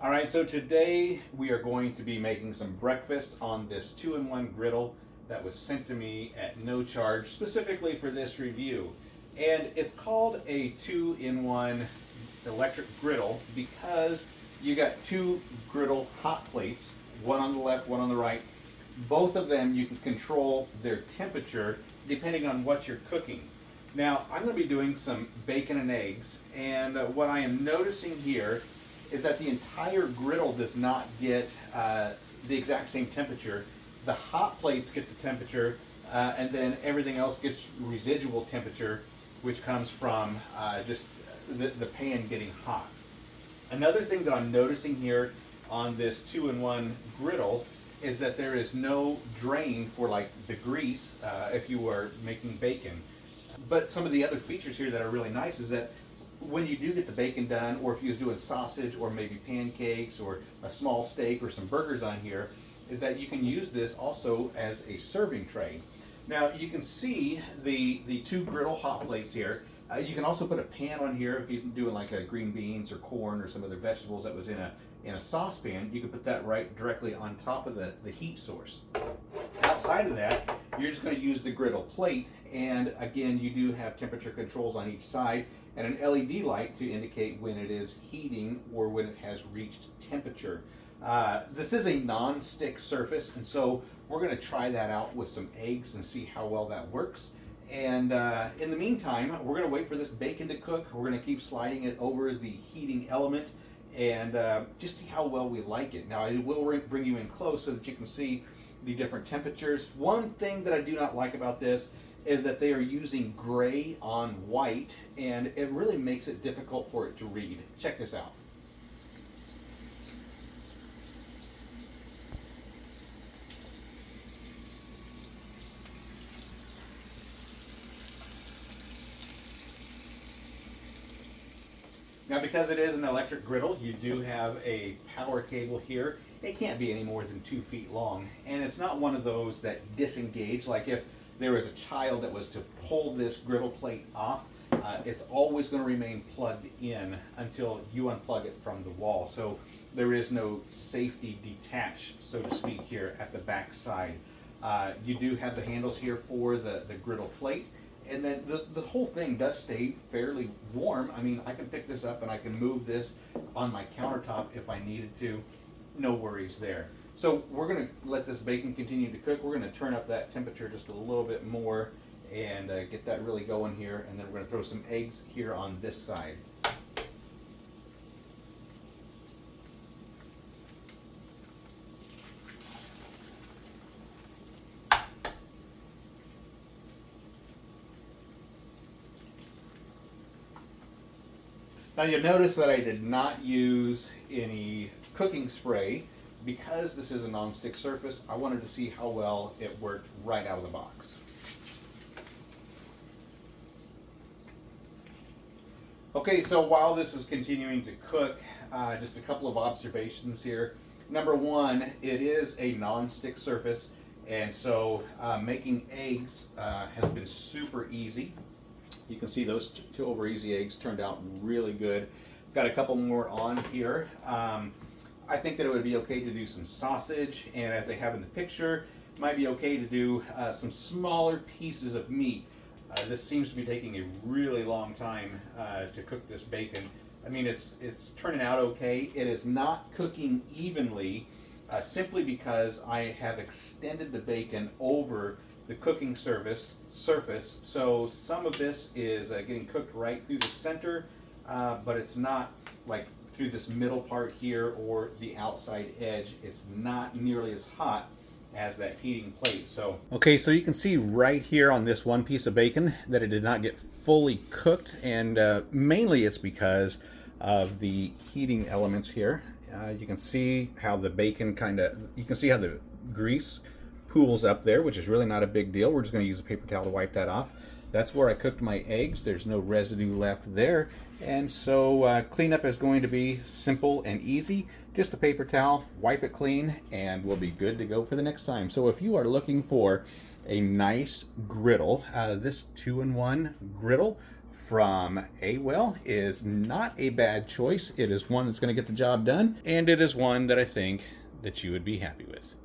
All right, so today we are going to be making some breakfast on this 2-in-1 griddle that was sent to me at no charge specifically for this review. And it's called a 2-in-1 electric griddle because you got two griddle hot plates, one on the left, one on the right. Both of them you can control their temperature depending on what you're cooking. Now, I'm going to be doing some bacon and eggs, and what I am noticing here is that the entire griddle does not get the exact same temperature. The hot plates get the temperature, and then everything else gets residual temperature, which comes from just the pan getting hot. Another thing that I'm noticing here on this 2-in-1 griddle is that there is no drain for like the grease if you are making bacon. But some of the other features here that are really nice is that when you do get the bacon done, or if you was doing sausage or maybe pancakes or a small steak or some burgers on here, is that you can use this also as a serving tray. Now you can see the two griddle hot plates here. You can also put a pan on here if you're doing like a green beans or corn or some other vegetables that was in a saucepan. You can put that right directly on top of the heat source. Outside of that, you're just going to use the griddle plate, and again you do have temperature controls on each side and an LED light to indicate when it is heating or when it has reached temperature. This is a non-stick surface, and so we're going to try that out with some eggs and see how well that works. And in the meantime, we're going to wait for this bacon to cook. We're going to keep sliding it over the heating element and just see how well we like it. Now, I will bring you in close so that you can see the different temperatures. One thing that I do not like about this is that they are using gray on white, and it really makes it difficult for it to read. Check this out. Now, because it is an electric griddle, you do have a power cable here. It can't be any more than 2 feet long, and it's not one of those that disengage. Like if there was a child that was to pull this griddle plate off, it's always going to remain plugged in until you unplug it from the wall. So there is no safety detach, so to speak, here at the back side. You do have the handles here for the griddle plate. And then the whole thing does stay fairly warm. I mean, I can pick this up and I can move this on my countertop if I needed to. No worries there. So we're going to let this bacon continue to cook. We're going to turn up that temperature just a little bit more and get that really going here. And then we're going to throw some eggs here on this side. Now you'll notice that I did not use any cooking spray because this is a non-stick surface. I wanted to see how well it worked right out of the box. Okay, so while this is continuing to cook, just a couple of observations here. Number one, it is a non-stick surface, and so making eggs has been super easy. You can see those two over easy eggs turned out really good. Got a couple more on here. I think that it would be okay to do some sausage, and as they have in the picture, it might be okay to do some smaller pieces of meat. This seems to be taking a really long time to cook this bacon. I mean, it's turning out okay. It is not cooking evenly simply because I have extended the bacon over the cooking surface, so some of this is getting cooked right through the center, but it's not like through this middle part here or the outside edge. It's not nearly as hot as that heating plate. So okay, so you can see right here on this one piece of bacon that it did not get fully cooked, and mainly it's because of the heating elements here. You can see how the bacon you can see how the grease pools up there, which is really not a big deal. We're just going to use a paper towel to wipe that off. That's where I cooked my eggs. There's no residue left there, and so cleanup is going to be simple and easy. Just a paper towel, wipe it clean, and we'll be good to go for the next time. So if you are looking for a nice griddle, this 2-in-1 griddle from A-Well is not a bad choice. It is one that's going to get the job done, and it is one that I think that you would be happy with.